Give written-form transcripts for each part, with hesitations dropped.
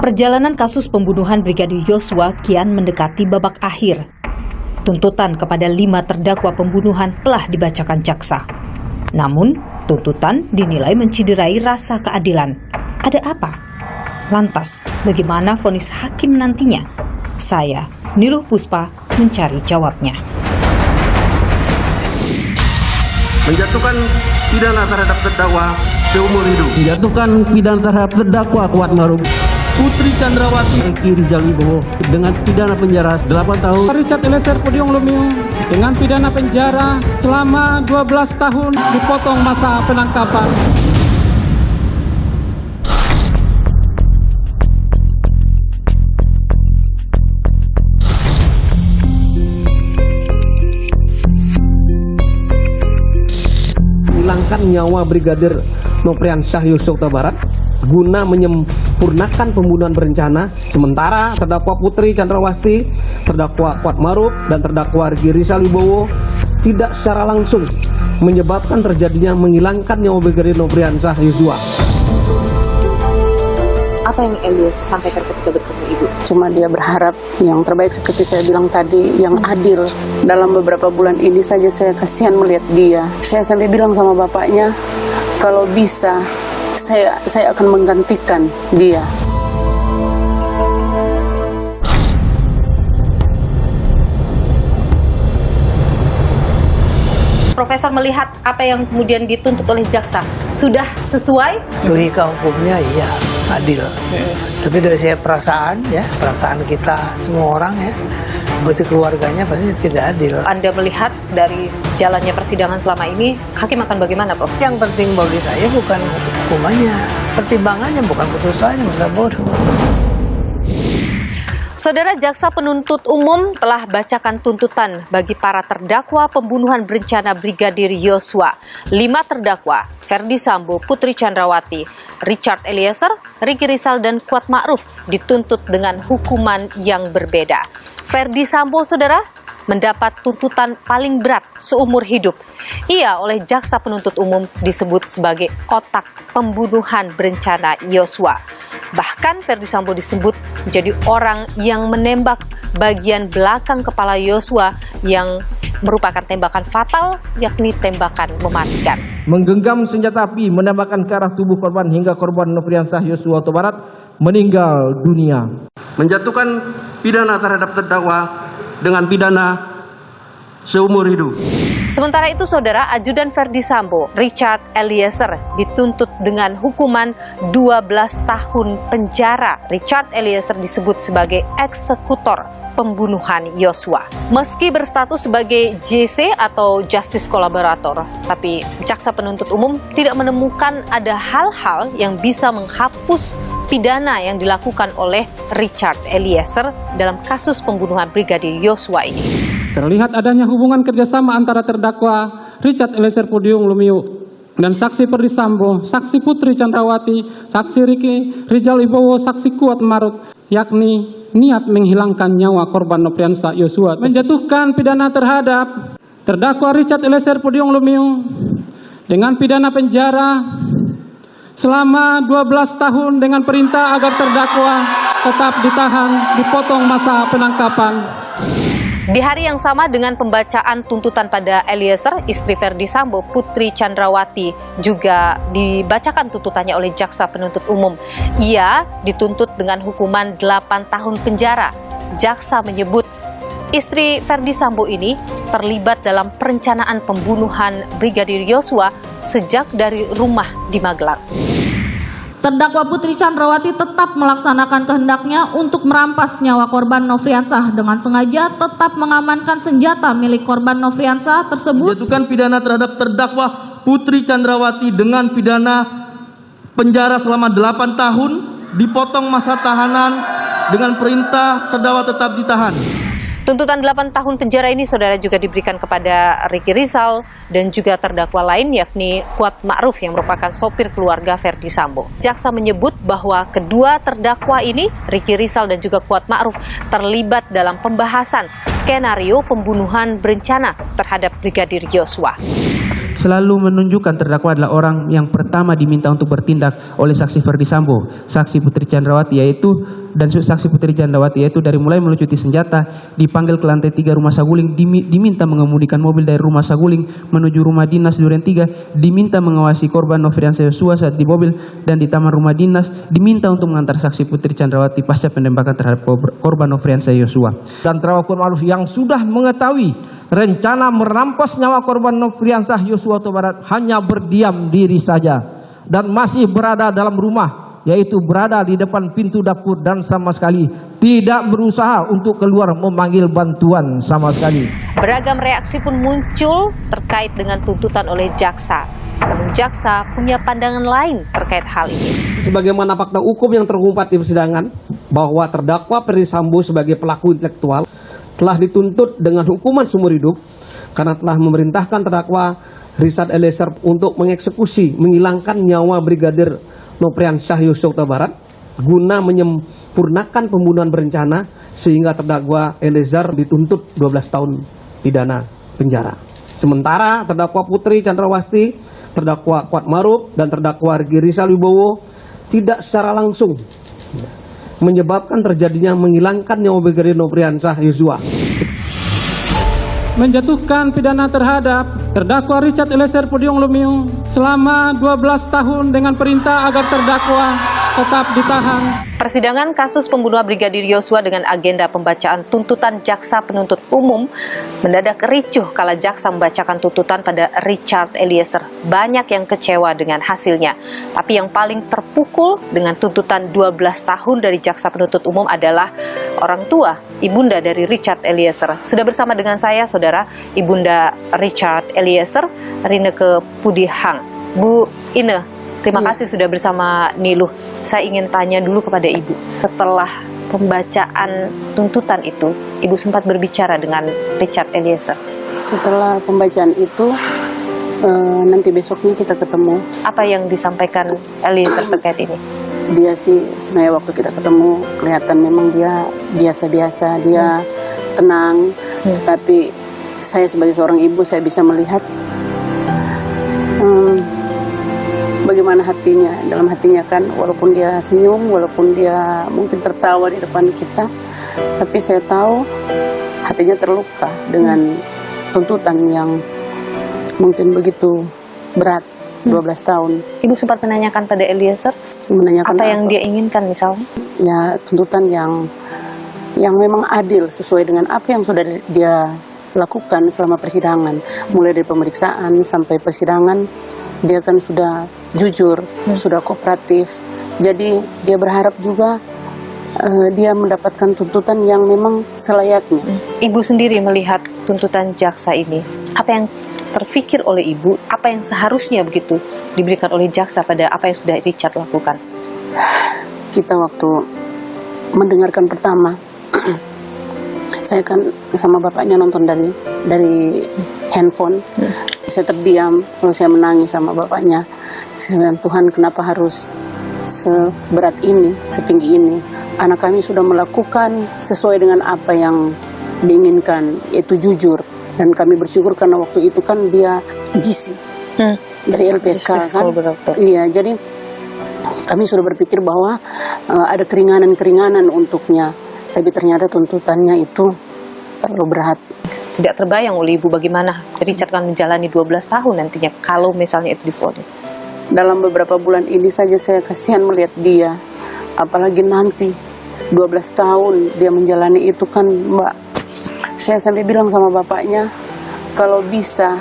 Perjalanan kasus pembunuhan Brigadir Yosua kian mendekati babak akhir. Tuntutan kepada 5 terdakwa pembunuhan telah dibacakan jaksa. Namun, tuntutan dinilai menciderai rasa keadilan. Ada apa? Lantas, bagaimana vonis hakim nantinya? Saya, Niluh Puspa, mencari jawabnya. Menjatuhkan pidana terhadap terdakwa seumur hidup. Menjatuhkan pidana terhadap terdakwa Kuat Maruf, Putri Chandrawati, Ricky Rizal Wibowo dengan pidana penjara 8 tahun. Richard Eliezer Pudium Lumiu dengan pidana penjara selama 12 tahun dipotong masa penangkapan. Menghilangkan nyawa Brigadir Nofriansyah Yosua Huta Barat guna menyempurnakan pembunuhan berencana, sementara terdakwa Putri Chandrawati, terdakwa Kuat Maruf, dan terdakwa Ricky Rizal Wibowo tidak secara langsung menyebabkan terjadinya menghilangkan nyawa Brigadir Nofriansyah Yosua. Apa yang Eliezer sampaikan ketika bertemu Ibu? Cuma dia berharap yang terbaik seperti saya bilang tadi, yang adil. Dalam beberapa bulan ini saja saya kasihan melihat dia. Saya sampai bilang sama bapaknya, kalau bisa saya akan menggantikan dia. Profesor melihat apa yang kemudian dituntut oleh jaksa sudah sesuai? Logika hukumnya iya adil. Tapi dari saya perasaan kita semua orang ya, berarti keluarganya pasti tidak adil. Anda melihat dari jalannya persidangan selama ini, hakim akan bagaimana, Prof? Yang penting bagi saya bukan hukumannya, pertimbangannya, bukan putusannya, masa bodoh. Saudara, jaksa penuntut umum telah bacakan tuntutan bagi para terdakwa pembunuhan berencana Brigadir Yosua. 5 terdakwa, Ferdi Sambo, Putri Chandrawati, Richard Eliezer, Ricky Rizal, dan Kuat Ma'ruf dituntut dengan hukuman yang berbeda. Ferdi Sambo, saudara, mendapat tuntutan paling berat seumur hidup. Ia oleh jaksa penuntut umum disebut sebagai otak pembunuhan berencana Yosua. Bahkan Ferdi Sambo disebut menjadi orang yang menembak bagian belakang kepala Yosua yang merupakan tembakan fatal, yakni tembakan mematikan. Menggenggam senjata api menembakkan ke arah tubuh korban hingga korban Nofriansyah Yosua Huta Barat meninggal dunia. Menjatuhkan pidana terhadap terdakwa dengan pidana seumur hidup. Sementara itu, saudara, ajudan Ferdi Sambo, Richard Eliezer, dituntut dengan hukuman 12 tahun penjara. Richard Eliezer disebut sebagai eksekutor pembunuhan Yosua. Meski berstatus sebagai JC atau Justice Collaborator, tapi jaksa penuntut umum tidak menemukan ada hal-hal yang bisa menghapus pidana yang dilakukan oleh Richard Eliezer dalam kasus pembunuhan Brigadir Yosua ini. Terlihat adanya hubungan kerjasama antara terdakwa Richard Eliezer Pudium Lumiu dan saksi Ferdi Sambo, saksi Putri Chandrawati, saksi Ricky Rizal Wibowo, saksi Kuat Maruf, yakni niat menghilangkan nyawa korban Nofriansyah Yosua, menjatuhkan pidana terhadap terdakwa Richard Eliezer Pudium Lumiu dengan pidana penjara selama 12 tahun dengan perintah agar terdakwa tetap ditahan, dipotong masa penangkapan. Di hari yang sama dengan pembacaan tuntutan pada Eliezer, istri Ferdi Sambo, Putri Chandrawati, juga dibacakan tuntutannya oleh jaksa penuntut umum. Ia dituntut dengan hukuman 8 tahun penjara. Jaksa menyebut istri Ferdi Sambo ini terlibat dalam perencanaan pembunuhan Brigadir Yosua sejak dari rumah di Magelang. Terdakwa Putri Chandrawati tetap melaksanakan kehendaknya untuk merampas nyawa korban Nofriansyah dengan sengaja tetap mengamankan senjata milik korban Nofriansyah tersebut. Menjatuhkan pidana terhadap terdakwa Putri Chandrawati dengan pidana penjara selama 8 tahun, dipotong masa tahanan dengan perintah terdakwa tetap ditahan. Tuntutan 8 tahun penjara ini, saudara, juga diberikan kepada Ricky Rizal dan juga terdakwa lain, yakni Kuat Ma'ruf yang merupakan sopir keluarga Ferdi Sambo. Jaksa menyebut bahwa kedua terdakwa ini, Ricky Rizal dan juga Kuat Ma'ruf, terlibat dalam pembahasan skenario pembunuhan berencana terhadap Brigadir Yosua. Selalu menunjukkan terdakwa adalah orang yang pertama diminta untuk bertindak oleh saksi Ferdi Sambo, saksi Putri Chandrawati, yaitu dan saksi Putri Chandrawati, yaitu dari mulai melucuti senjata, dipanggil ke lantai 3 rumah saguling, diminta mengemudikan mobil dari rumah saguling menuju rumah dinas Duren 3, diminta mengawasi korban Nofriansah Yosua saat di mobil dan di taman rumah dinas, diminta untuk mengantar saksi Putri Chandrawati pasca penembakan terhadap korban Nofriansah Yosua. Dan terdakwa Kuatmaruf yang sudah mengetahui rencana merampas nyawa korban Nofriansah Yosua Huta Barat hanya berdiam diri saja dan masih berada dalam rumah, yaitu berada di depan pintu dapur dan sama sekali tidak berusaha untuk keluar memanggil bantuan sama sekali. Beragam reaksi pun muncul terkait dengan tuntutan oleh jaksa. Namun jaksa punya pandangan lain terkait hal ini. Sebagaimana fakta hukum yang terungkap di persidangan bahwa terdakwa Ferdi Sambo sebagai pelaku intelektual telah dituntut dengan hukuman seumur hidup karena telah memerintahkan terdakwa Richard Eliezer untuk mengeksekusi, menghilangkan nyawa Brigadir Nofriansah Yosua Huta Barat guna menyempurnakan pembunuhan berencana, sehingga terdakwa Eliezer dituntut 12 tahun pidana penjara. Sementara terdakwa Putri Chandrawati, terdakwa Kuatmaruf, dan terdakwa Rizal Wibowo tidak secara langsung menyebabkan terjadinya menghilangkan nyawa Brigadir Nofriansah Yosua. Menjatuhkan pidana terhadap terdakwa Richard Eliezer Pudium Lumiu selama 12 tahun dengan perintah agar terdakwa tetap ditahan. Persidangan kasus pembunuhan Brigadir Yosua dengan agenda pembacaan tuntutan jaksa penuntut umum mendadak ricuh kala jaksa membacakan tuntutan pada Richard Eliezer. Banyak yang kecewa dengan hasilnya, tapi yang paling terpukul dengan tuntutan 12 tahun dari jaksa penuntut umum adalah orang tua, ibunda dari Richard Eliezer. Sudah bersama dengan saya, saudara, ibunda Richard Eliezer, Rineke Pudihang. Bu Ine, terima kasih sudah bersama Niluh. Saya ingin tanya dulu kepada Ibu, setelah pembacaan tuntutan itu, Ibu sempat berbicara dengan Richard Eliezer? Setelah pembacaan itu, nanti besoknya kita ketemu. Apa yang disampaikan Eliezer terkait ini? Dia sih sebenarnya waktu kita ketemu kelihatan memang dia biasa-biasa, dia tenang. Tetapi saya sebagai seorang ibu, saya bisa melihat bagaimana hatinya. Dalam hatinya kan, walaupun dia senyum, walaupun dia mungkin tertawa di depan kita, tapi saya tahu hatinya terluka dengan tuntutan yang mungkin begitu berat, 12 tahun. Ibu sempat menanyakan pada Eliezer, menanyakan apa yang dia inginkan misalnya? Ya, tuntutan yang memang adil sesuai dengan apa yang sudah dia lakukan selama persidangan. Mulai dari pemeriksaan sampai persidangan, dia kan sudah jujur, sudah kooperatif. Jadi dia berharap juga dia mendapatkan tuntutan yang memang selayaknya. Ibu sendiri melihat tuntutan jaksa ini, apa yang terfikir oleh Ibu, apa yang seharusnya begitu diberikan oleh jaksa pada apa yang sudah Richard lakukan? Kita waktu mendengarkan pertama, saya kan sama bapaknya nonton dari handphone. Saya terdiam, lalu saya menangis sama bapaknya. Saya bilang, Tuhan, kenapa harus seberat ini, setinggi ini? Anak kami sudah melakukan sesuai dengan apa yang diinginkan, yaitu jujur. Dan kami bersyukur karena waktu itu kan dia GC dari LPSK kan. Iya, jadi kami sudah berpikir bahwa ada keringanan-keringanan untuknya. Tapi ternyata tuntutannya itu terlalu berat. Tidak terbayang oleh Ibu bagaimana Richard akan menjalani 12 tahun nantinya kalau misalnya itu divonis. Dalam beberapa bulan ini saja saya kasihan melihat dia. Apalagi nanti 12 tahun dia menjalani itu kan, Mbak. Saya sampai bilang sama bapaknya, kalau bisa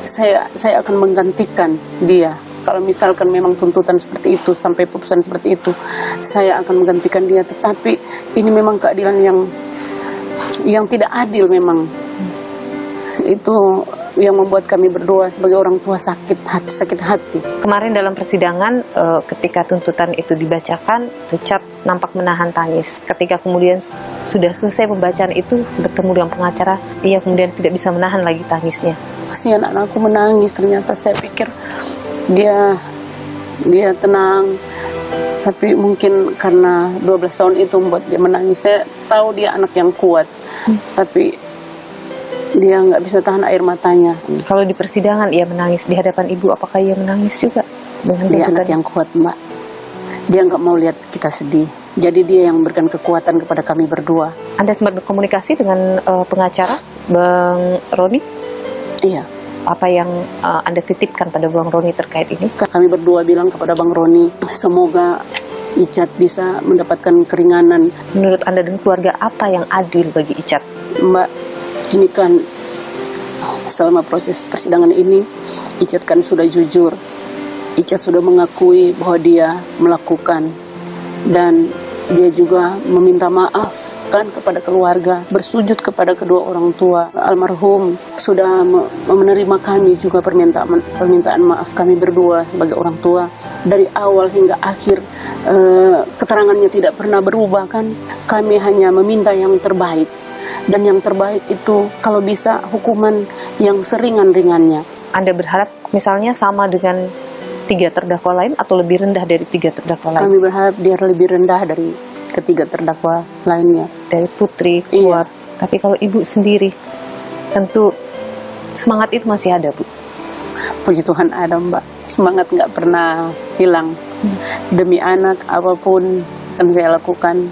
saya akan menggantikan dia. Kalau misalkan memang tuntutan seperti itu, sampai putusan seperti itu, saya akan menggantikan dia. Tetapi ini memang keadilan yang tidak adil memang. Itu yang membuat kami berdua sebagai orang tua sakit hati. Kemarin dalam persidangan, ketika tuntutan itu dibacakan, Richard nampak menahan tangis. Ketika kemudian sudah selesai pembacaan itu, bertemu dengan pengacara, ia kemudian tidak bisa menahan lagi tangisnya. Kasihan anakku menangis, ternyata saya pikir dia tenang, tapi mungkin karena 12 tahun itu membuat dia menangis. Saya tahu dia anak yang kuat, tapi dia nggak bisa tahan air matanya. Kalau di persidangan ia menangis di hadapan Ibu, apakah ia menangis juga? Dia anak yang kuat, Mbak. Dia nggak mau lihat kita sedih. Jadi dia yang memberikan kekuatan kepada kami berdua. Anda sempat berkomunikasi dengan pengacara Bang Roni? Iya. Apa yang Anda titipkan pada Bang Roni terkait ini? Kami berdua bilang kepada Bang Roni, semoga Icat bisa mendapatkan keringanan. Menurut Anda dan keluarga, apa yang adil bagi Icat? Mbak, ini kan selama proses persidangan ini, Icat kan sudah jujur. Icat sudah mengakui bahwa dia melakukan, dan dia juga meminta maaf kan kepada keluarga, bersujud kepada kedua orang tua almarhum, sudah menerima kami juga permintaan maaf kami berdua sebagai orang tua. Dari awal hingga akhir keterangannya tidak pernah berubah kan. Kami hanya meminta yang terbaik, dan yang terbaik itu kalau bisa hukuman yang seringan-ringannya. Anda berharap misalnya sama dengan 3 terdakwa lain atau lebih rendah dari 3 terdakwa lain? Kami berharap dia lebih rendah dari ketiga terdakwa lainnya. Dari Putri, Kuat. Iya. Tapi kalau Ibu sendiri, tentu semangat itu masih ada, Bu? Puji Tuhan ada, Mbak. Semangat nggak pernah hilang. Demi anak, apapun akan saya lakukan.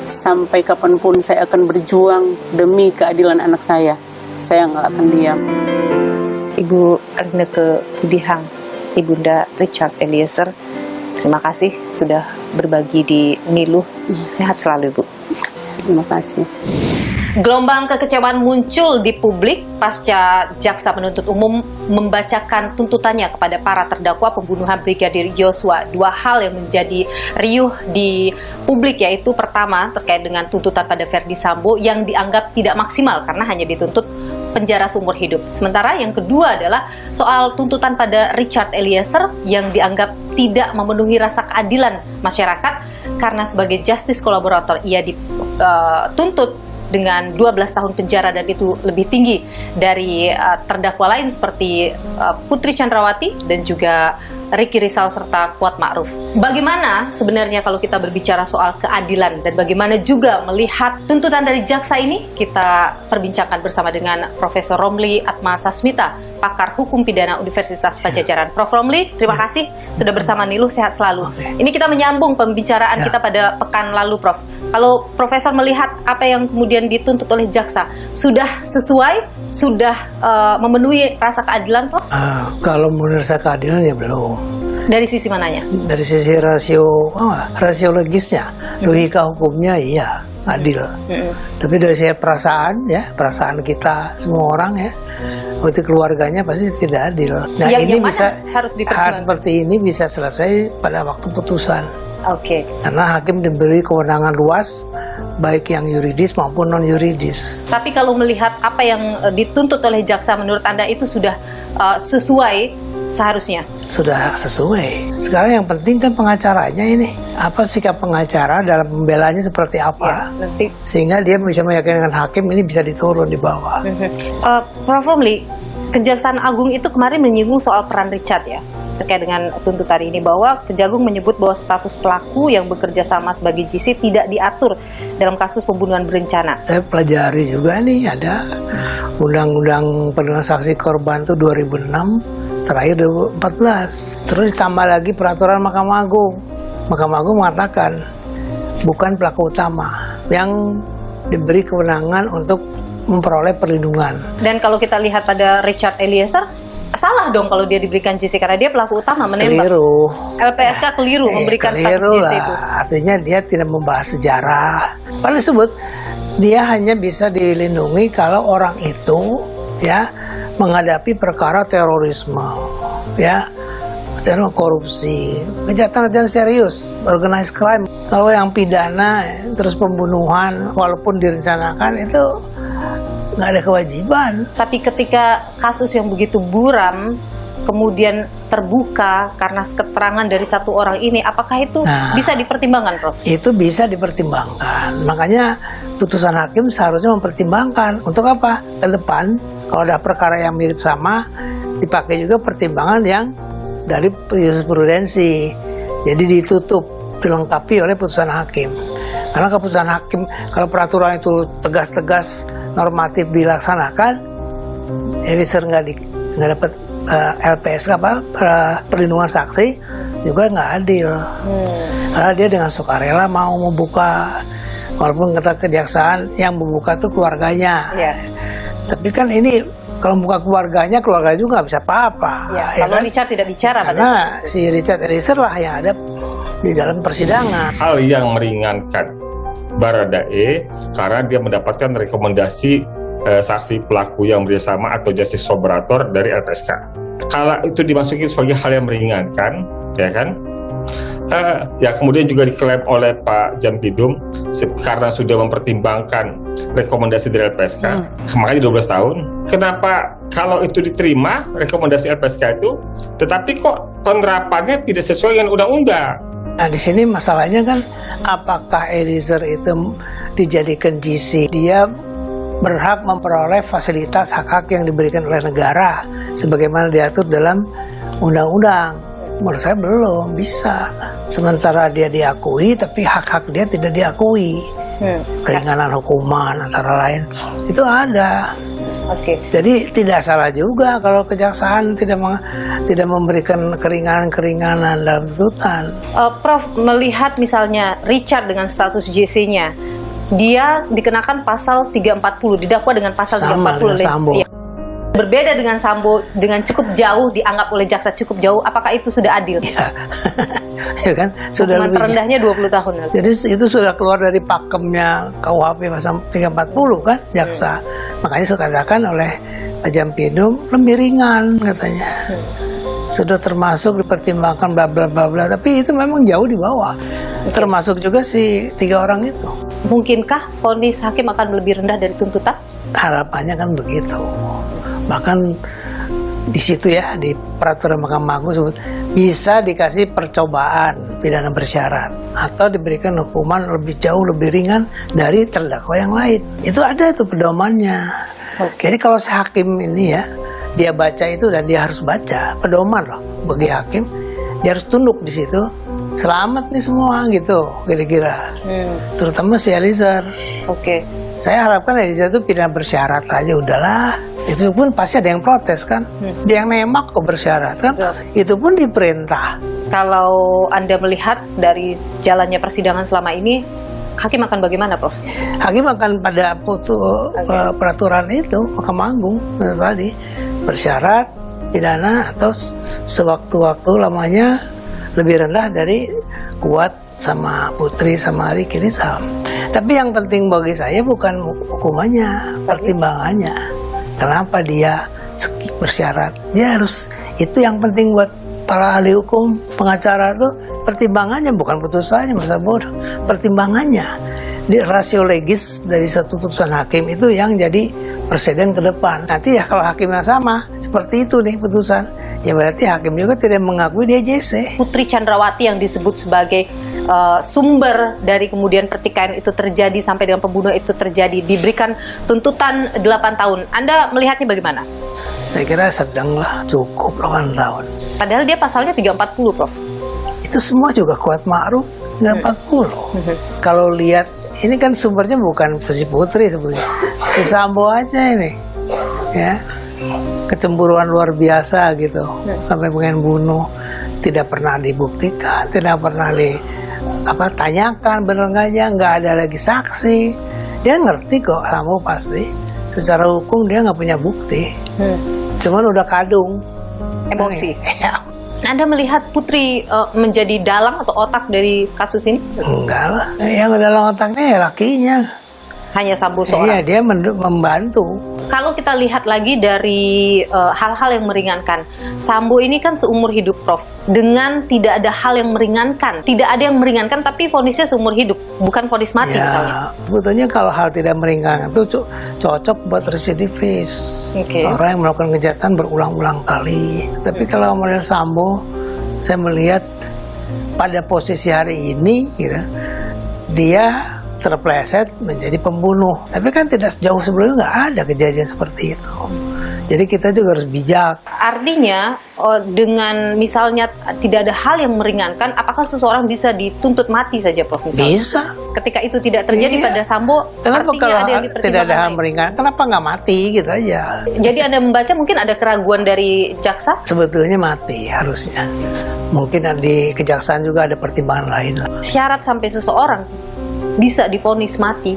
Sampai kapanpun saya akan berjuang demi keadilan anak saya. Saya nggak akan diam. Ibu Erneke Pudihang, Ibunda Richard Eliezer, terima kasih sudah berbagi di Niluh. Sehat selalu, Bu. Terima kasih. Gelombang kekecewaan muncul di publik pasca jaksa penuntut umum membacakan tuntutannya kepada para terdakwa pembunuhan Brigadir Yosua. 2 hal yang menjadi riuh di publik, yaitu pertama terkait dengan tuntutan pada Ferdi Sambo yang dianggap tidak maksimal karena hanya dituntut penjara seumur hidup. Sementara yang kedua adalah soal tuntutan pada Richard Eliezer yang dianggap tidak memenuhi rasa keadilan masyarakat karena sebagai justice collaborator ia dituntut dengan 12 tahun penjara, dan itu lebih tinggi dari terdakwa lain seperti Putri Chandrawati dan juga Ricky Rizal serta Kuat Ma'ruf. Bagaimana sebenarnya kalau kita berbicara soal keadilan dan bagaimana juga melihat tuntutan dari jaksa ini? Kita perbincangkan bersama dengan Profesor Romli Atma Sasmita, pakar hukum pidana Universitas Pajajaran. Prof. Romli, terima kasih sudah bersama Niluh, sehat selalu. Ini kita menyambung pembicaraan kita pada pekan lalu, Prof. Kalau Profesor melihat apa yang kemudian dituntut oleh jaksa, sudah sesuai, sudah memenuhi rasa keadilan, Prof? Kalau menurut rasa keadilan ya belum. Dari sisi mananya? Dari sisi rasio logisnya, logika hukumnya iya adil. Tapi dari sisi perasaan ya, perasaan kita semua orang ya, seperti keluarganya pasti tidak adil. Nah, ini bisa hal seperti ini bisa selesai pada waktu putusan. Oke. Karena hakim diberi kewenangan luas, baik yang yuridis maupun non yuridis. Tapi kalau melihat apa yang dituntut oleh jaksa, menurut Anda itu sudah sesuai seharusnya? Sudah sesuai. Sekarang yang penting kan pengacaranya ini. Apa sikap pengacara dalam pembelaannya seperti apa? Ya, nanti. Sehingga dia bisa meyakinkan hakim ini bisa diturun di bawah. Prof. Romli, Kejaksaan Agung itu kemarin menyinggung soal peran Richard ya, terkait dengan tuntutan ini, bahwa Kejagung menyebut bahwa status pelaku yang bekerja sama sebagai GC tidak diatur dalam kasus pembunuhan berencana. Saya pelajari juga nih, ada Undang-Undang Perlindungan Saksi Korban itu 2006, terakhir 2014. Terus ditambah lagi peraturan Mahkamah Agung. Mahkamah Agung mengatakan bukan pelaku utama yang diberi kewenangan untuk memperoleh perlindungan. Dan kalau kita lihat pada Richard Eliezer, salah dong kalau dia diberikan JC karena dia pelaku utama menembak. Keliru. LPSK keliru memberikan status JC itu. Artinya dia tidak membahas sejarah. Padahal disebut dia hanya bisa dilindungi kalau orang itu ya menghadapi perkara terorisme, ya, korupsi, kejahatan serius, organized crime. Kalau yang pidana terus pembunuhan walaupun direncanakan itu nggak ada kewajiban. Tapi ketika kasus yang begitu buram kemudian terbuka karena keterangan dari satu orang ini, apakah itu bisa dipertimbangkan, Prof? Itu bisa dipertimbangkan. Makanya putusan hakim seharusnya mempertimbangkan untuk apa? Ke depan kalau ada perkara yang mirip sama, dipakai juga pertimbangan yang dari jurisprudensi. Jadi ditutup, dilengkapi oleh putusan hakim. Karena keputusan hakim, kalau peraturan itu tegas-tegas normatif dilaksanakan, Eliezer nggak dapat LPSK perlindungan saksi juga nggak adil. Karena dia dengan sukarela mau membuka, walaupun kata kejaksaan yang membuka tuh keluarganya. Tapi kan ini kalau membuka keluarganya juga nggak bisa apa-apa. Kalau kan? Richard tidak bicara, karena si Richard Eliezer lah yang ada di dalam persidangan. Hal yang meringankan Baradae karena dia mendapatkan rekomendasi saksi pelaku yang bersama atau justice collaborator dari LPSK. Kalau itu dimasuki sebagai hal yang meringankan, ya kan? Ya kemudian juga diklaim oleh Pak Jampidum karena sudah mempertimbangkan rekomendasi dari LPSK, makanya 12 tahun. Kenapa kalau itu diterima rekomendasi LPSK itu, tetapi kok penerapannya tidak sesuai dengan undang-undang? Nah di sini masalahnya kan, apakah Eliezer itu dijadikan GC? Dia berhak memperoleh fasilitas hak-hak yang diberikan oleh negara sebagaimana diatur dalam undang-undang. Menurut saya belum bisa. Sementara dia diakui, tapi hak-hak dia tidak diakui. Keringanan hukuman antara lain itu ada. Jadi tidak salah juga kalau kejaksaan tidak memberikan keringanan-keringanan dalam tuntutan. Prof, melihat misalnya Richard dengan status JC-nya, dia dikenakan pasal 340, didakwa dengan pasal 340. Berbeda dengan Sambo, dengan cukup jauh, dianggap oleh jaksa cukup jauh. Apakah itu sudah adil? Ya kan, sudah hukuman terendahnya 20 tahun. Jadi itu sudah keluar dari pakemnya KUHP pasal 340 kan, jaksa. Makanya sudah katakan oleh Pak Jampidum lebih ringan katanya. Sudah termasuk dipertimbangkan bla bla bla bla, tapi itu memang jauh di bawah. Termasuk juga si 3 orang itu. Mungkinkah vonis hakim akan lebih rendah dari tuntutan? Harapannya kan begitu. Bahkan di situ ya, di peraturan Mahkamah Agung sebut bisa dikasih percobaan pidana bersyarat atau diberikan hukuman jauh lebih ringan dari terdakwa yang lain. Itu ada itu pedomannya. Jadi kalau si hakim ini ya, dia baca itu dan dia harus baca pedoman loh bagi hakim, dia harus tunduk di situ. Selamat nih semua gitu kira-kira. Terutama si Eliezer. Saya harapkan Eliezer itu pidana bersyarat aja udahlah. Itu pun pasti ada yang protes kan. Dia yang nembak kok bersyarat kan. Itu pun diperintah. Kalau Anda melihat dari jalannya persidangan selama ini, hakim akan bagaimana, Prof? Hakim akan pada peraturan itu Mahkamah Agung tadi, bersyarat, pidana atau sewaktu-waktu lamanya lebih rendah dari Kuat sama Putri sama Ricky Rizal. Tapi yang penting bagi saya bukan hukumannya, pertimbangannya. Kenapa dia bersyarat? Dia harus, itu yang penting buat para ahli hukum, pengacara itu pertimbangannya, bukan putusannya, masa bodoh. Pertimbangannya, di rasio legis dari satu putusan hakim itu yang jadi presiden ke depan. Nanti ya kalau hakimnya sama, seperti itu nih putusan, ya berarti hakim juga tidak mengakui dia JC. Putri Chandrawati yang disebut sebagai sumber dari kemudian pertikaian itu terjadi sampai dengan pembunuhan itu terjadi, diberikan tuntutan 8 tahun. Anda melihatnya bagaimana? Saya kira sedang lah, cukup 8 tahun. Padahal dia pasalnya 340, Prof. Itu semua juga Kuat Ma'ruf 340. Kalau lihat, ini kan sumbernya bukan si Putri sebetulnya, si Sambo aja ini, ya, kecemburuan luar biasa gitu, sampai pengen bunuh, tidak pernah dibuktikan, tidak pernah tanyakan bener nggak ada lagi saksi. Dia ngerti kok, Sambo pasti, secara hukum dia nggak punya bukti, cuman udah kadung, emosi. Anda melihat Putri menjadi dalang atau otak dari kasus ini? Enggak lah, yang dalam otaknya ya lakinya. Hanya Sambo seorang? Iya, dia membantu. Kalau kita lihat lagi dari hal-hal yang meringankan, Sambo ini kan seumur hidup, Prof. Dengan tidak ada hal yang meringankan. Tidak ada yang meringankan, tapi vonisnya seumur hidup. Bukan vonis mati misalnya. Sebetulnya kalau hal tidak meringankan itu cocok buat residivis. Orang yang melakukan kejahatan berulang-ulang kali. Tapi kalau melihat Sambo, saya melihat pada posisi hari ini, gitu, dia terpleset menjadi pembunuh. Tapi kan tidak jauh sebelumnya nggak ada kejadian seperti itu. Jadi kita juga harus bijak. Artinya dengan misalnya tidak ada hal yang meringankan, apakah seseorang bisa dituntut mati saja, Prof? Misalnya? Bisa. Ketika itu tidak terjadi pada Sambo, Kenapa artinya kalau ada yang tidak ada hal lain. meringankan, kenapa nggak mati gitu aja? Jadi Anda membaca mungkin ada keraguan dari jaksa? Sebetulnya mati harusnya. Mungkin di kejaksaan juga ada pertimbangan lain lah. Syarat sampai seseorang bisa divonis mati,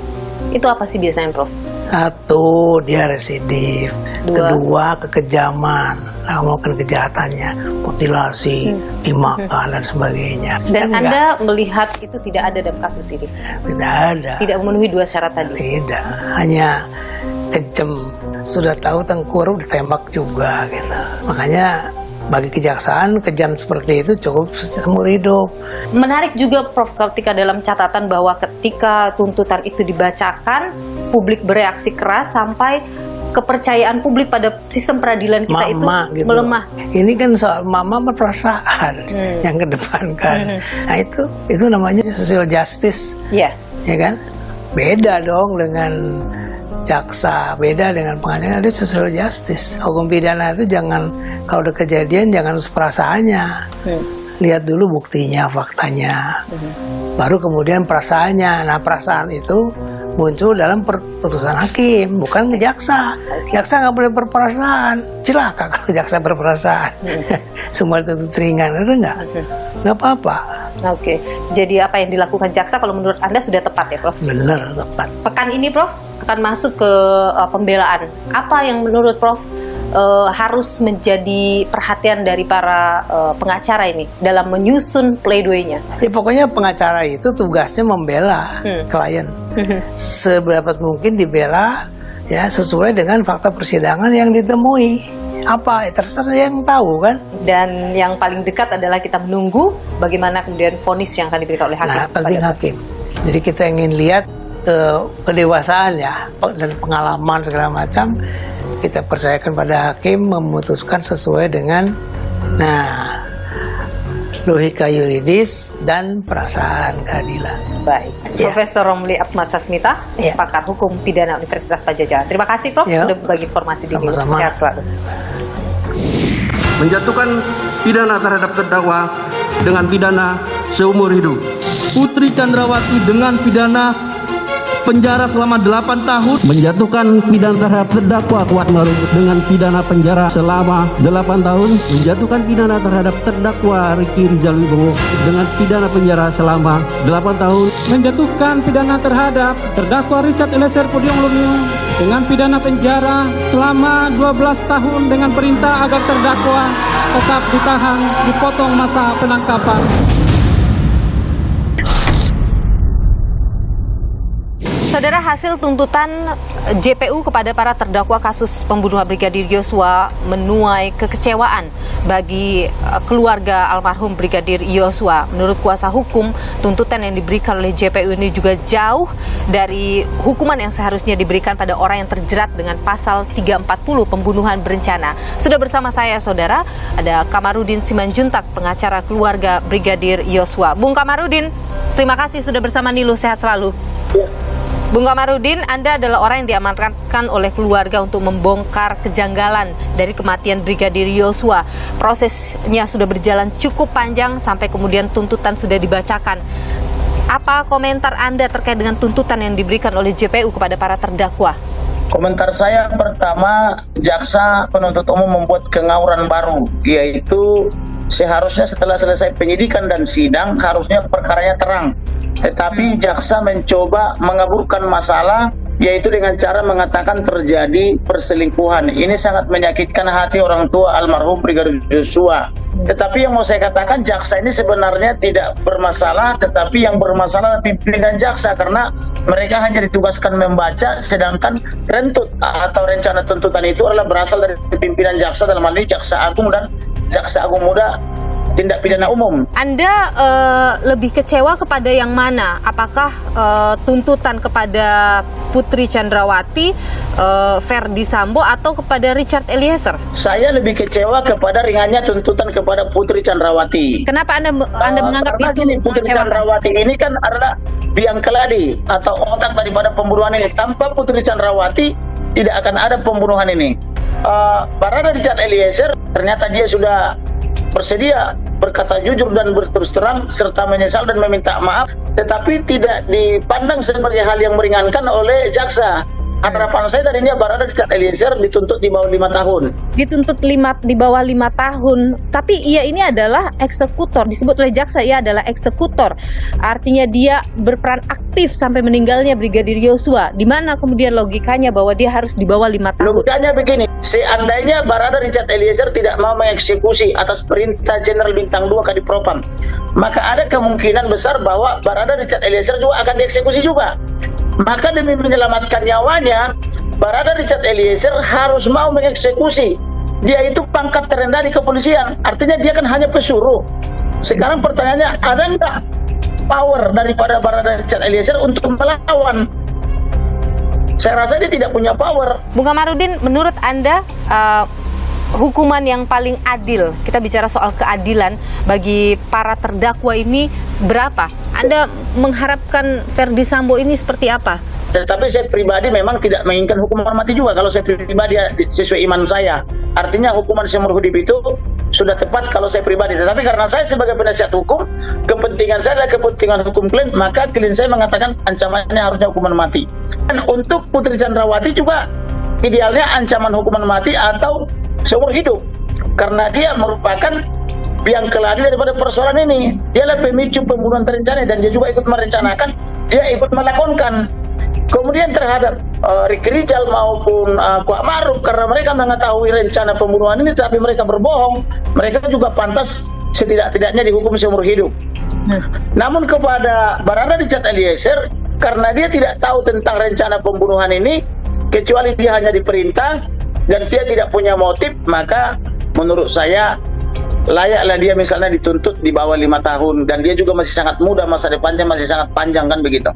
itu apa sih biasanya, Prof? Satu, dia residif. Kedua, kekejaman, melakukan kejahatannya, mutilasi, dimakan dan sebagainya. Dan Kan Anda melihat itu tidak ada dalam kasus ini? tidak ada. Tidak memenuhi dua syarat tadi? Tidak, hanya kejam. Sudah tahu tengkur ditembak juga gitu. Makanya bagi kejaksaan kejam seperti itu cukup seumur hidup. Menarik juga, Prof, ketika dalam catatan bahwa ketika tuntutan itu dibacakan, publik bereaksi keras sampai kepercayaan publik pada sistem peradilan kita itu gitu. melemah. Ini kan soal mama perasaan yang kedepankan. Nah itu namanya social justice, ya kan? Beda dong dengan jaksa, beda dengan pengadilan. Ada social justice. Hukum pidana itu jangan, kalau udah kejadian jangan perasaannya. Lihat dulu buktinya, faktanya. Baru kemudian perasaannya. Nah, perasaan itu muncul dalam putusan hakim, bukan ke jaksa. Jaksa nggak boleh berperasaan. Celaka kalau jaksa berperasaan. Semua itu ringan, ada nggak? Nggak apa-apa. Oke, jadi apa yang dilakukan jaksa kalau menurut Anda sudah tepat ya, Prof? Benar, tepat. Pekan ini, Prof, akan masuk ke pembelaan. Apa yang menurut Prof harus menjadi perhatian dari para pengacara ini dalam menyusun pleidoinya? Ya pokoknya pengacara itu tugasnya membela klien. Seberapa mungkin dibela ya sesuai dengan fakta persidangan yang ditemui. Apa? Terserah yang tahu kan. Dan yang paling dekat adalah kita menunggu bagaimana kemudian vonis yang akan diberikan oleh hakim. Nah, penting hakim. Jadi kita ingin lihat kedewasaan ya dan pengalaman segala macam. Kita percayakan pada hakim memutuskan sesuai dengan logika yuridis dan perasaan keadilan. Baik, Profesor Romli Atmasasmita, pakar hukum pidana Universitas Padjadjaran. Terima kasih, Prof, sudah berbagi informasi di News. Sehat selalu. Menjatuhkan pidana terhadap terdakwa dengan pidana seumur hidup. Putri Chandrawati dengan pidana penjara selama 8 tahun. Menjatuhkan pidana terhadap terdakwa Kuat Maruf dengan pidana penjara selama 8 tahun. Menjatuhkan pidana terhadap terdakwa Ricky Rizal Wibowo dengan pidana penjara selama 8 tahun. Menjatuhkan pidana terhadap terdakwa Richard Eliezer Pudium Lumiu dengan pidana penjara selama 12 tahun dengan perintah agar terdakwa tetap ditahan, dipotong masa penangkapan. Saudara, hasil tuntutan JPU kepada para terdakwa kasus pembunuhan Brigadir Yosua menuai kekecewaan bagi keluarga almarhum Brigadir Yosua. Menurut kuasa hukum, tuntutan yang diberikan oleh JPU ini juga jauh dari hukuman yang seharusnya diberikan pada orang yang terjerat dengan pasal 340 pembunuhan berencana. Sudah bersama saya, saudara, ada Kamarudin Simanjuntak, pengacara keluarga Brigadir Yosua. Bung Kamarudin, terima kasih sudah bersama Nilu, sehat selalu. Bung Kamarudin, Anda adalah orang yang diamanatkan oleh keluarga untuk membongkar kejanggalan dari kematian Brigadir Yosua. Prosesnya sudah berjalan cukup panjang sampai kemudian tuntutan sudah dibacakan. Apa komentar Anda terkait dengan tuntutan yang diberikan oleh JPU kepada para terdakwa? Komentar saya pertama, jaksa penuntut umum membuat kengauran baru, yaitu seharusnya setelah selesai penyidikan dan sidang harusnya perkaranya terang. Tetapi jaksa mencoba mengaburkan masalah, yaitu dengan cara mengatakan terjadi perselingkuhan. Ini sangat menyakitkan hati orang tua almarhum Brigadir Yosua. Tetapi yang mau saya katakan, jaksa ini sebenarnya tidak bermasalah, tetapi yang bermasalah pimpinan jaksa, karena mereka hanya ditugaskan membaca, sedangkan rentut atau rencana tuntutan itu adalah berasal dari pimpinan jaksa, dalam hal ini Jaksa Agung dan Jaksa Agung Muda Tindak Pidana Umum. Anda lebih kecewa kepada yang mana? Apakah tuntutan kepada Putri Chandrawati, Ferdi Sambo, atau kepada Richard Eliezer? Saya lebih kecewa kepada ringannya tuntutan kepada Putri Chandrawati. Kenapa Anda menganggap karena itu? Gini, Putri Chandrawati ini kan adalah biang keladi atau otak daripada pembunuhan ini. Tanpa Putri Chandrawati tidak akan ada pembunuhan ini. Barada Richard Eliezer ternyata dia sudah bersedia berkata jujur dan berterus terang serta menyesal dan meminta maaf, tetapi tidak dipandang sebagai hal yang meringankan oleh jaksa. Harapan saya tadinya Barada Richard Eliezer dituntut di bawah 5 tahun. Dituntut di bawah 5 tahun, tapi ia ini adalah eksekutor, disebut oleh jaksa ia adalah eksekutor. Artinya dia berperan aktif sampai meninggalnya Brigadir Yosua. Di mana kemudian logikanya bahwa dia harus di bawah 5 tahun? Logikanya begini, seandainya Barada Richard Eliezer tidak mau mengeksekusi atas perintah Jenderal Bintang 2 Kadipropam, maka ada kemungkinan besar bahwa Barada Richard Eliezer juga akan dieksekusi juga. Maka demi menyelamatkan nyawanya, Barada Richard Eliezer harus mau mengeksekusi. Dia itu pangkat terendah di kepolisian, artinya dia kan hanya pesuruh. Sekarang pertanyaannya, ada nggak power daripada Barada Richard Eliezer untuk melawan? Saya rasa dia tidak punya power. Bung Kamarudin, menurut Anda hukuman yang paling adil, kita bicara soal keadilan bagi para terdakwa ini berapa? Anda mengharapkan Ferdi Sambo ini seperti apa? Tetapi saya pribadi memang tidak menginginkan hukuman mati juga kalau saya pribadi sesuai iman saya. Artinya hukuman seumur hidup itu sudah tepat kalau saya pribadi. Tetapi karena saya sebagai penasihat hukum, kepentingan saya adalah kepentingan hukum klien, maka klien saya mengatakan ancamannya harusnya hukuman mati. Dan untuk Putri Chandrawati juga idealnya ancaman hukuman mati atau seumur hidup. Karena dia merupakan biang keladi daripada persoalan ini. Dialah pemicu pembunuhan terencana dan dia juga ikut merencanakan, dia ikut melakonkan. Kemudian terhadap Ricky Rizal maupun Kuat Maruf, karena mereka mengetahui rencana pembunuhan ini tapi mereka berbohong, mereka juga pantas setidak-tidaknya dihukum seumur hidup. Namun kepada Barada Richard Eliezer, karena dia tidak tahu tentang rencana pembunuhan ini, kecuali dia hanya diperintah dan dia tidak punya motif, maka menurut saya layaklah dia misalnya dituntut di bawah 5 tahun, dan dia juga masih sangat muda, masa depannya masih sangat panjang, kan begitu.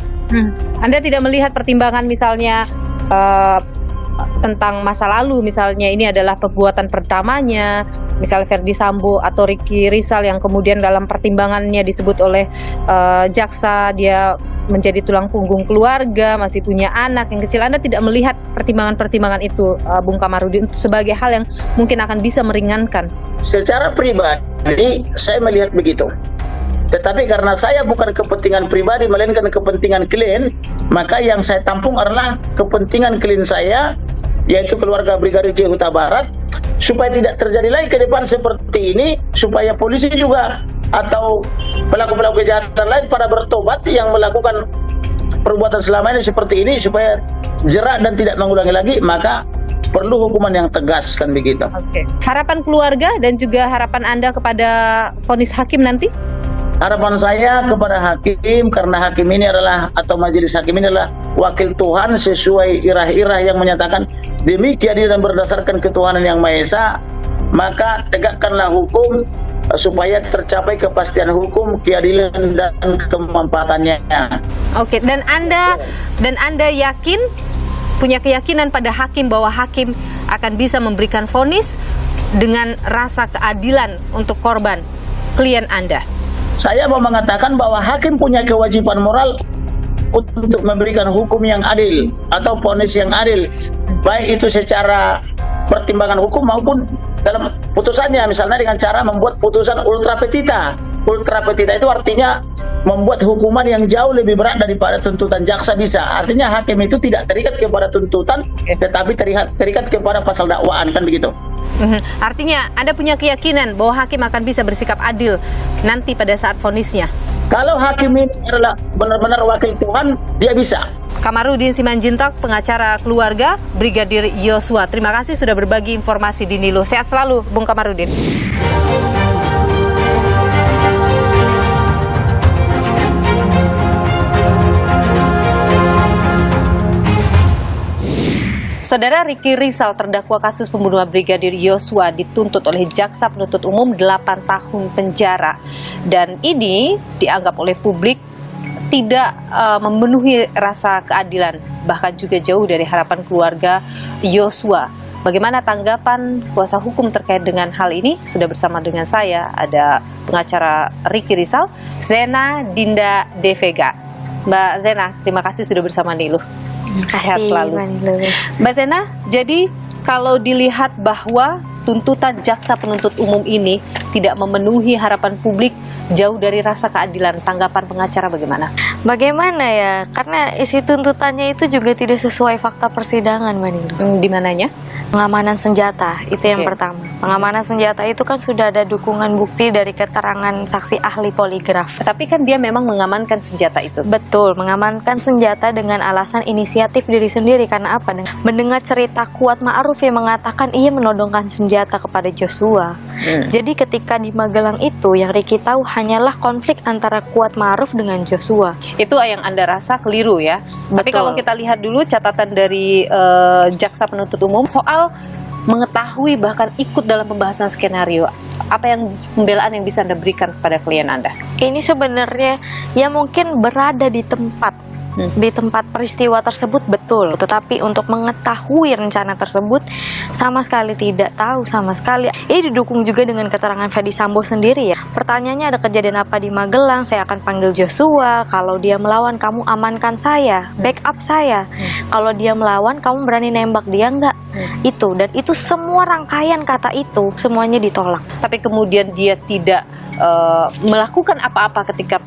Anda tidak melihat pertimbangan misalnya tentang masa lalu, misalnya ini adalah perbuatan pertamanya, misalnya Ferdi Sambo atau Ricky Rizal yang kemudian dalam pertimbangannya disebut oleh jaksa dia menjadi tulang punggung keluarga, masih punya anak yang kecil. Anda tidak melihat pertimbangan-pertimbangan itu, Bung Kamarudin, sebagai hal yang mungkin akan bisa meringankan? Secara pribadi, saya melihat begitu. Tetapi karena saya bukan kepentingan pribadi, melainkan kepentingan klien, maka yang saya tampung adalah kepentingan klien saya, yaitu keluarga Brigadir J. Huta Barat, supaya tidak terjadi lagi ke depan seperti ini, supaya polisi juga atau pelaku-pelaku kejahatan lain pada bertobat yang melakukan perbuatan selama ini seperti ini, supaya jerak dan tidak mengulangi lagi, maka perlu hukuman yang tegas, kan begitu. Oke. Harapan keluarga dan juga harapan Anda kepada vonis hakim nanti? Harapan saya kepada hakim, karena hakim ini adalah, atau majelis hakim ini adalah wakil Tuhan sesuai irah-irah yang menyatakan demi keadilan berdasarkan ketuhanan yang Maha Esa, maka tegakkanlah hukum supaya tercapai kepastian hukum, keadilan dan kemanfaatannya. Oke, dan Anda yakin, punya keyakinan pada hakim bahwa hakim akan bisa memberikan vonis dengan rasa keadilan untuk korban klien Anda? Saya mau mengatakan bahwa hakim punya kewajiban moral untuk memberikan hukum yang adil atau vonis yang adil, baik itu secara pertimbangan hukum maupun dalam putusannya, misalnya dengan cara membuat putusan ultra petita. Ultra petita itu artinya membuat hukuman yang jauh lebih berat daripada tuntutan jaksa bisa. Artinya hakim itu tidak terikat kepada tuntutan, tetapi terikat kepada pasal dakwaan, kan begitu. Artinya Anda punya keyakinan bahwa hakim akan bisa bersikap adil nanti pada saat vonisnya? Kalau hakim ini adalah benar-benar wakil Tuhan, dia bisa. Kamarudin Simanjuntak, pengacara keluarga Brigadir Yosua. Terima kasih sudah berbagi informasi di Nilu. Sehat selalu, Bung Kamarudin. Saudara, Ricky Rizal, terdakwa kasus pembunuhan Brigadir Yosua, dituntut oleh Jaksa Penuntut Umum 8 tahun penjara. Dan ini dianggap oleh publik tidak memenuhi rasa keadilan, bahkan juga jauh dari harapan keluarga Yosua. Bagaimana tanggapan kuasa hukum terkait dengan hal ini? Sudah bersama dengan saya, ada pengacara Ricky Rizal, Zena Dinda De Vega. Mbak Zena, terima kasih sudah bersama Nilu. Sehat selalu. Mbak Zena, Jadi kalau dilihat bahwa tuntutan jaksa penuntut umum ini tidak memenuhi harapan publik, jauh dari rasa keadilan, tanggapan pengacara bagaimana? Bagaimana ya? Karena isi tuntutannya itu juga tidak sesuai fakta persidangan, Mbak Nilo. Di mananya? Pengamanan senjata, itu yang pertama. Pengamanan senjata itu kan sudah ada dukungan bukti dari keterangan saksi ahli poligraf. Tapi kan dia memang mengamankan senjata itu. Betul, mengamankan senjata dengan alasan inisiatif diri sendiri. Karena apa? Mendengar cerita Kuat Ma'ruf yang mengatakan ia menodongkan senjata kepada Joshua. Jadi ketika di Magelang itu yang Ricky tahu hanyalah konflik antara Kuat Ma'ruf dengan Joshua. Itu yang Anda rasa keliru ya. Betul. Tapi kalau kita lihat dulu catatan dari jaksa penuntut umum soal mengetahui bahkan ikut dalam pembahasan skenario, apa yang pembelaan yang bisa Anda berikan kepada klien Anda? Ini sebenarnya ya mungkin berada di tempat peristiwa tersebut, betul, tetapi untuk mengetahui rencana tersebut sama sekali tidak tahu sama sekali. Ini didukung juga dengan keterangan Ferdy Sambo sendiri ya. Pertanyaannya, ada kejadian apa di Magelang, saya akan panggil Joshua, kalau dia melawan kamu amankan saya, backup saya, kalau dia melawan kamu berani nembak dia enggak. Itu, dan itu semua rangkaian kata itu semuanya ditolak. Tapi kemudian dia tidak melakukan apa-apa ketika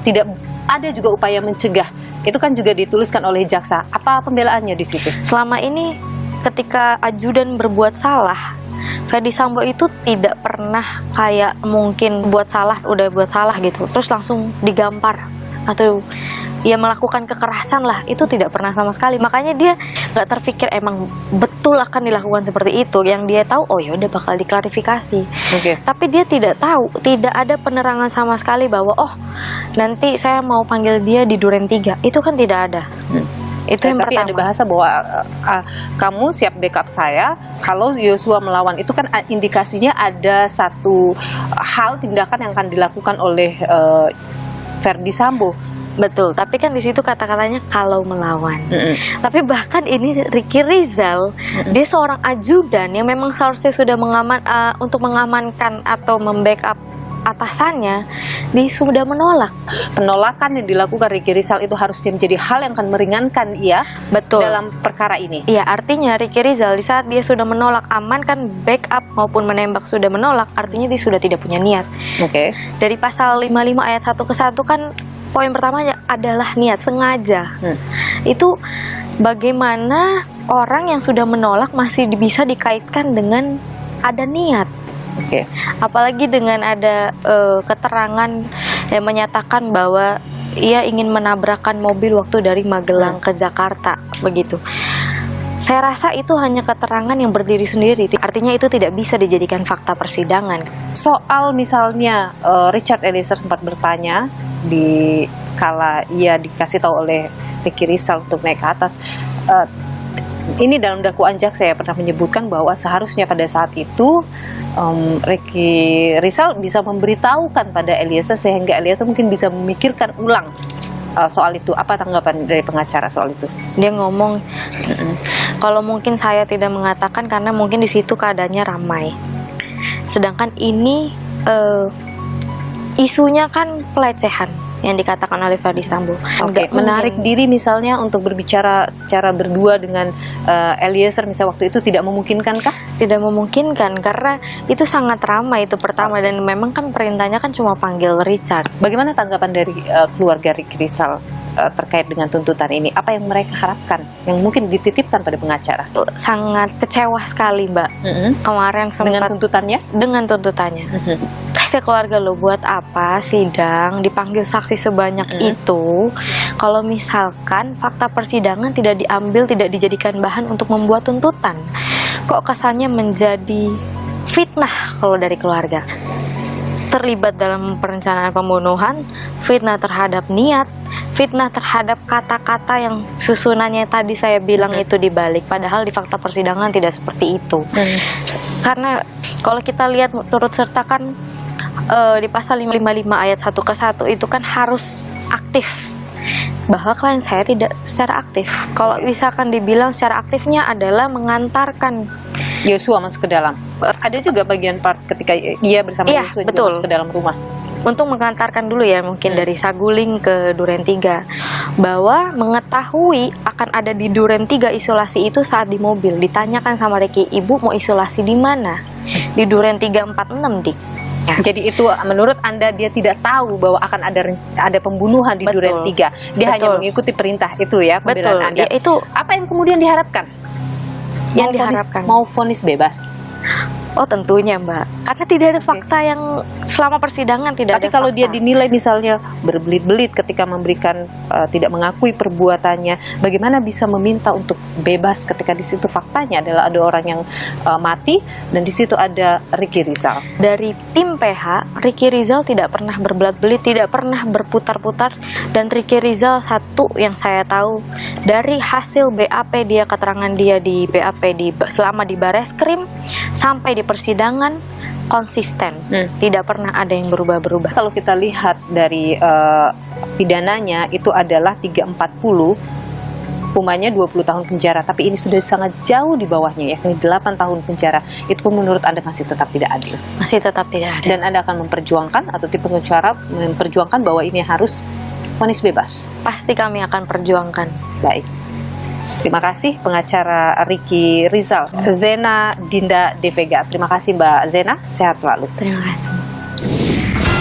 tidak ada juga upaya mencegah. Itu kan juga dituliskan oleh jaksa. Apa pembelaannya di situ? Selama ini ketika ajudan berbuat salah, Ferdy Sambo itu tidak pernah kayak mungkin buat salah gitu, terus langsung digampar atau ya melakukan kekerasan lah, itu tidak pernah sama sekali. Makanya dia nggak terpikir emang betul akan dilakukan seperti itu. Yang dia tahu, oh ya udah bakal diklarifikasi. Tapi dia tidak tahu, tidak ada penerangan sama sekali bahwa oh nanti saya mau panggil dia di Duren 3. Itu kan tidak ada. Itu yang tapi pertama. ada bahasa bahwa kamu siap backup saya kalau Joshua melawan. Itu kan indikasinya ada satu hal tindakan yang akan dilakukan oleh Ferdy Sambo. Betul, tapi kan di situ kata-katanya kalau melawan. Tapi bahkan ini Ricky Rizal, dia seorang ajudan yang memang seharusnya sudah untuk mengamankan atau membackup atasannya, dia sudah menolak. Penolakan yang dilakukan Ricky Rizal itu harusnya menjadi hal yang akan meringankan ia dalam perkara ini. Iya, artinya Ricky Rizal di saat dia sudah menolak amankan, backup maupun menembak sudah menolak, artinya dia sudah tidak punya niat. Dari pasal 55 ayat 1 ke 1 kan poin pertamanya adalah niat, sengaja. Itu bagaimana orang yang sudah menolak masih bisa dikaitkan dengan ada niat. Apalagi dengan ada keterangan yang menyatakan bahwa ia ingin menabrakkan mobil waktu dari Magelang ke Jakarta, begitu. Saya rasa itu hanya keterangan yang berdiri sendiri, artinya itu tidak bisa dijadikan fakta persidangan. Soal misalnya Richard Eliezer sempat bertanya di kala ia dikasih tahu oleh Ricky Rizal untuk naik ke atas. Ini dalam dakwaan jaksa saya pernah menyebutkan bahwa seharusnya pada saat itu Ricky Rizal bisa memberitahukan pada Eliezer sehingga Eliezer mungkin bisa memikirkan ulang soal itu. Apa tanggapan dari pengacara soal itu? Dia ngomong, kalau mungkin saya tidak mengatakan karena mungkin di situ keadaannya ramai. Sedangkan ini isunya kan pelecehan yang dikatakan oleh Ferdy Sambo. Menarik diri misalnya untuk berbicara secara berdua dengan Eliezer misalnya waktu itu tidak memungkinkan kah? Tidak memungkinkan karena itu sangat ramai, itu pertama, dan memang kan perintahnya kan cuma panggil Richard. Bagaimana tanggapan dari keluarga Ricky Rizal terkait dengan tuntutan ini? Apa yang mereka harapkan yang mungkin dititipkan pada pengacara? Sangat kecewa sekali, Mbak. Kemarin sempat dengan tuntutannya? Dengan tuntutannya. Kata keluarga, lo buat apa sidang dipanggil saksi sebanyak itu kalau misalkan fakta persidangan tidak diambil, tidak dijadikan bahan untuk membuat tuntutan? Kok kesannya menjadi fitnah kalau dari keluarga? Terlibat dalam perencanaan pembunuhan, fitnah terhadap niat, fitnah terhadap kata-kata yang susunannya tadi saya bilang itu dibalik, padahal di fakta persidangan tidak seperti itu. Karena kalau kita lihat turut sertakan di pasal 55 ayat 1 ke 1 itu kan harus aktif, bahwa klien saya tidak secara aktif. Kalau misalkan dibilang secara aktifnya adalah mengantarkan Joshua masuk ke dalam. Ada juga bagian part ketika ia bersama Joshua juga masuk ke dalam rumah. untuk mengantarkan dulu ya mungkin dari Saguling ke Duren 3, bahwa mengetahui akan ada di Duren 3 isolasi itu saat di mobil ditanyakan sama Ricky, ibu mau isolasi di mana? Di Duren 346 Dik. Ya. Jadi itu menurut Anda dia tidak tahu bahwa akan ada pembunuhan di Duren 3. Dia hanya mengikuti perintah itu ya, pembelaan Anda. Ya, itu apa yang kemudian diharapkan? Yang diharapkan mau vonis bebas. Oh tentunya Mbak, karena tidak ada fakta yang selama persidangan tidak ada. Tapi kalau fakta. dia dinilai misalnya berbelit-belit ketika memberikan tidak mengakui perbuatannya, bagaimana bisa meminta untuk bebas ketika di situ faktanya adalah ada orang yang mati dan di situ ada Ricky Rizal. Dari tim PH, Ricky Rizal tidak pernah berbelit-belit, tidak pernah berputar-putar, dan Ricky Rizal satu yang saya tahu dari hasil BAP dia, keterangan dia di BAP selama di Bareskrim sampai di persidangan konsisten, tidak pernah ada yang berubah-berubah. Kalau kita lihat dari pidananya itu adalah 340, hukumannya 20 tahun penjara, tapi ini sudah sangat jauh di bawahnya, yakni 8 tahun penjara. Itu pun menurut Anda masih tetap tidak adil? Masih tetap tidak adil. Dan Anda akan memperjuangkan atau tim pengacara memperjuangkan bahwa ini harus vonis bebas? Pasti kami akan perjuangkan. Baik. Terima kasih pengacara Ricky Rizal, Zena Dinda De Vega. Terima kasih Mbak Zena, sehat selalu. Terima kasih.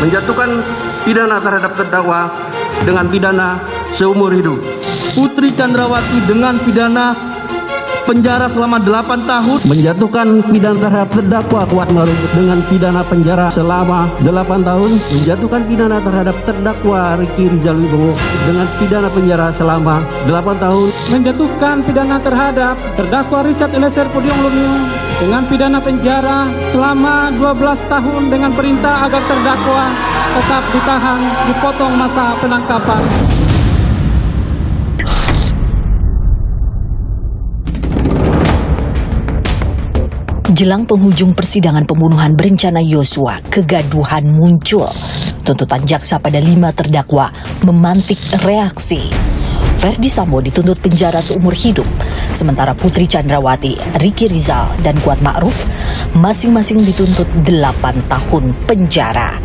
Menjatuhkan pidana terhadap terdakwa dengan pidana seumur hidup. Putri Chandrawati dengan pidana penjara selama 8 tahun. Menjatuhkan pidana terhadap terdakwa Kuat Maruf dengan pidana penjara selama 8 tahun. Menjatuhkan pidana terhadap terdakwa Ricky Rizal Wibowo dengan pidana penjara selama 8 tahun. Menjatuhkan pidana terhadap terdakwa Richard Eliezer Pudium Lumiu dengan pidana penjara selama 12 tahun dengan perintah agar terdakwa tetap ditahan, dipotong masa penangkapan. Jelang penghujung persidangan pembunuhan berencana Yosua, kegaduhan muncul. Tuntutan jaksa pada 5 terdakwa memantik reaksi. Ferdi Sambo dituntut penjara seumur hidup, sementara Putri Chandrawati, Ricky Rizal, dan Kuat Ma'ruf masing-masing dituntut 8 tahun penjara.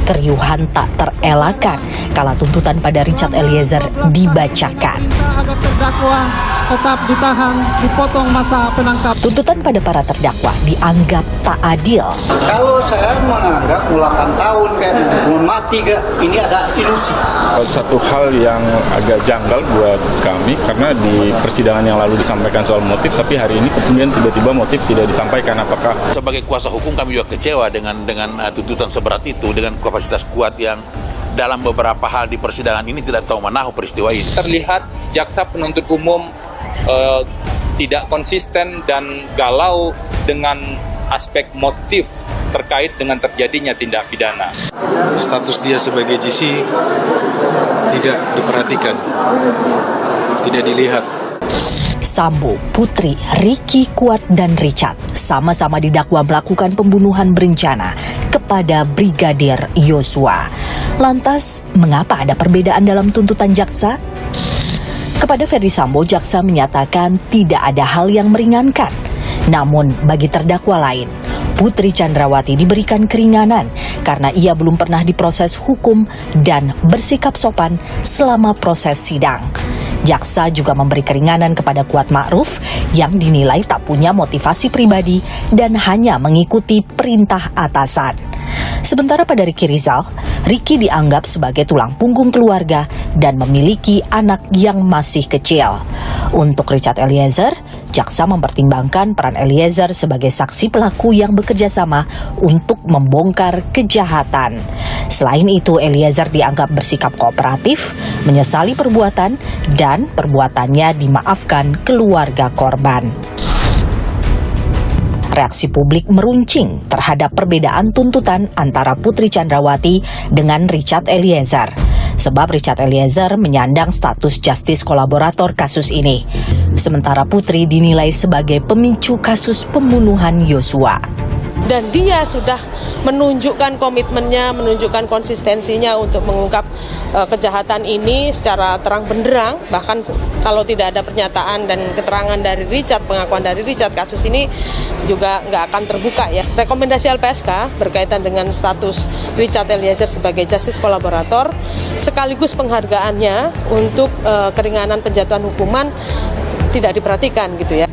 Keriuhan tak terelakkan kala tuntutan pada Richard Eliezer dibacakan. Agar terdakwa tetap ditahan, dipotong masa penangkapan. Tuntutan pada para terdakwa dianggap tak adil. Kalau saya menganggap 8 tahun kayak hukuman mati, ini ada ilusi. Satu hal yang agak janggal buat kami karena di persidangan yang lalu disampaikan soal motif, tapi hari ini kemudian tiba-tiba motif tidak disampaikan. Apakah sebagai kuasa hukum kami juga kecewa dengan tuntutan seberat itu, dengan kapasitas Kuat yang dalam beberapa hal di persidangan ini tidak tahu menahu peristiwa ini. Terlihat jaksa penuntut umum tidak konsisten dan galau dengan aspek motif terkait dengan terjadinya tindak pidana. Status dia sebagai GC tidak diperhatikan, tidak dilihat. Sambo, Putri, Ricky, Kuat, dan Richard sama-sama didakwa melakukan pembunuhan berencana kepada Brigadir Yosua. Lantas, mengapa ada perbedaan dalam tuntutan jaksa? Kepada Ferdi Sambo, jaksa menyatakan tidak ada hal yang meringankan. Namun, bagi terdakwa lain, Putri Chandrawati diberikan keringanan karena ia belum pernah diproses hukum dan bersikap sopan selama proses sidang. Jaksa juga memberi keringanan kepada Kuat Ma'ruf yang dinilai tak punya motivasi pribadi dan hanya mengikuti perintah atasan. Sementara pada Ricky Rizal, Ricky dianggap sebagai tulang punggung keluarga dan memiliki anak yang masih kecil. Untuk Richard Eliezer, jaksa mempertimbangkan peran Eliezer sebagai saksi pelaku yang bekerja sama untuk membongkar kejahatan. Selain itu, Eliezer dianggap bersikap kooperatif, menyesali perbuatan, dan perbuatannya dimaafkan keluarga korban. Reaksi publik meruncing terhadap perbedaan tuntutan antara Putri Chandrawati dengan Richard Eliezer. Sebab Richard Eliezer menyandang status justice kolaborator kasus ini. Sementara Putri dinilai sebagai pemicu kasus pembunuhan Yosua. Dan dia sudah menunjukkan komitmennya, menunjukkan konsistensinya untuk mengungkap kejahatan ini secara terang benderang. Bahkan kalau tidak ada pernyataan dan keterangan dari Richard, pengakuan dari Richard, kasus ini juga nggak akan terbuka ya. Rekomendasi LPSK berkaitan dengan status Richard Eliezer sebagai justice kolaborator sekaligus penghargaannya untuk keringanan penjatuhan hukuman tidak diperhatikan gitu ya.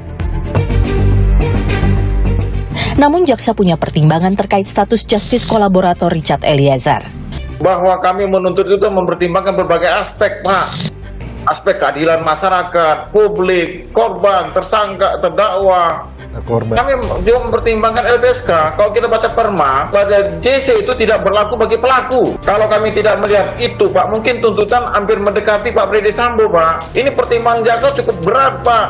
Namun jaksa punya pertimbangan terkait status justice kolaborator Richard Eliezer. Bahwa kami menuntut itu mempertimbangkan berbagai aspek, Pak. Aspek keadilan masyarakat, publik, korban, tersangka, terdakwa. Kami juga mempertimbangkan LPSK. Kalau kita baca perma, pada JC itu tidak berlaku bagi pelaku. Kalau kami tidak melihat itu, Pak, mungkin tuntutan hampir mendekati Pak Freddy Sambo, Pak. Ini pertimbangan jaksa cukup berat, Pak.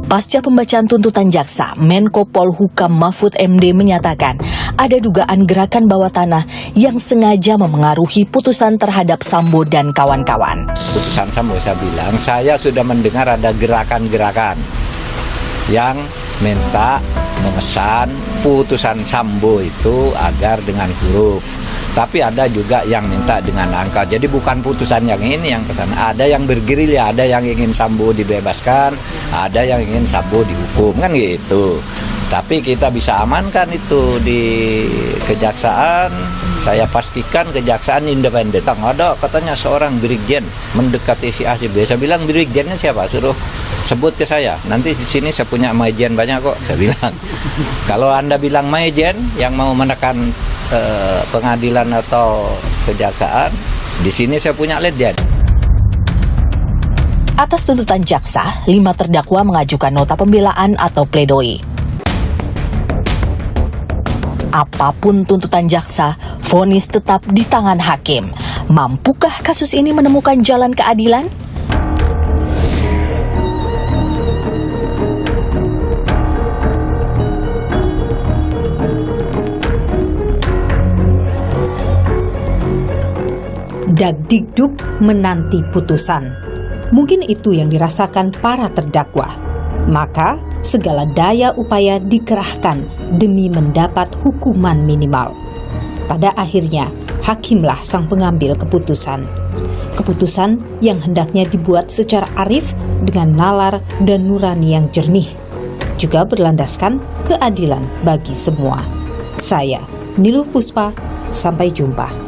Pasca pembacaan tuntutan jaksa, Menko Polhukam Mahfud MD menyatakan ada dugaan gerakan bawah tanah yang sengaja memengaruhi putusan terhadap Sambo dan kawan-kawan. Putusan Sambo saya bilang, saya sudah mendengar ada gerakan-gerakan yang minta memesan putusan Sambo itu agar dengan huruf. Tapi ada juga yang minta dengan angka. Jadi bukan putusan yang ini yang kesana. Ada yang bergerilya, ada yang ingin Sambo dibebaskan, ada yang ingin Sambo dihukum, kan gitu. Tapi kita bisa amankan itu di kejaksaan. Saya pastikan kejaksaan independen. Ada katanya seorang brigjen mendekati si A si B. Saya bilang brigjennya siapa? Suruh sebut ke saya. Nanti di sini saya punya majen banyak kok. Saya bilang. Kalau Anda bilang majen yang mau menekan pengadilan atau kejaksaan, di sini saya punya legend. Atas tuntutan jaksa, 5 terdakwa mengajukan nota pembelaan atau pledoi. Apapun tuntutan jaksa, vonis tetap di tangan hakim. Mampukah kasus ini menemukan jalan keadilan? Dagdikduk menanti putusan. Mungkin itu yang dirasakan para terdakwa. Maka segala daya upaya dikerahkan demi mendapat hukuman minimal. Pada akhirnya, hakimlah sang pengambil keputusan. Keputusan yang hendaknya dibuat secara arif dengan nalar dan nurani yang jernih. Juga berlandaskan keadilan bagi semua. Saya, Niluh Puspa, sampai jumpa.